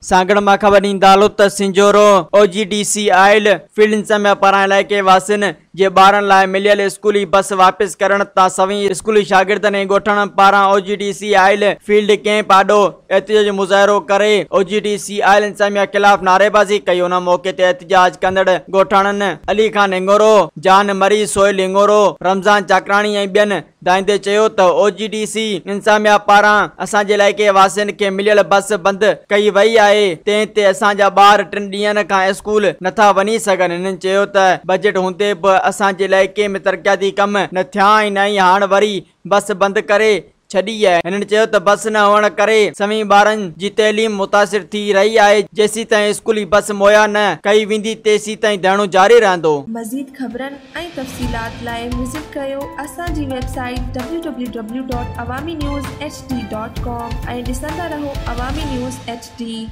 सागड़ मां ख़बर ईंदालो त सिंजोरो OGDC आयल फील्ड इंतजामिया पारां इलाइक़े वासियुनि जे ॿारनि लाइ मिलियल स्कूली बस वापसि करण तां सभी स्कूली शागिर्दनि ऐं ॻोठणनि पारां OGDC आयल फील्ड कैंप आॾो एहतिजाज मुज़ाहिरो करे OGDC आयल इंतजामिया ख़िलाफ़ नारेबाज़ी कई। उन मौक़े ते एहतिजाज कंदड़ ॻोठाणनि अली खान हिंगोरो, जान मरी, सोहेल हिंगोरो, रमज़ान चाकराणी ऐं ॿियनि दाईंदे चयो त OGDC इंतजामिया पारां असांजे इलाइक़े वासियुनि खे मिलियल बस बंदि कई वई आहे। तंहिं ते असांजा ॿार 3 ॾींहंनि खां स्कूल नथा वञी सघनि। हिननि चयो त बजट हूंदे बि असांजे इलाइक़े में तरक़ियाती कम न थिया आहिनि ऐं हाणे वरी बस बंदि करे छॾी आहे। हिननि चयो त बस न हुअण करे सभी ॿारनि जी तइलीम मुतासिर थी रही आहे। जेसीं ताईं स्कूली बस मुहैया न कई वेंदी तेसीं ताईं धरणो जारी रहंदो। मज़ीद ख़बरनि ऐं तफ़सीलात लाइ विज़िट कयो असांजी वेबसाइट www.awamiNewsHD.com ऐं ॾिसंदा रहो अवामी न्यूज़ HD।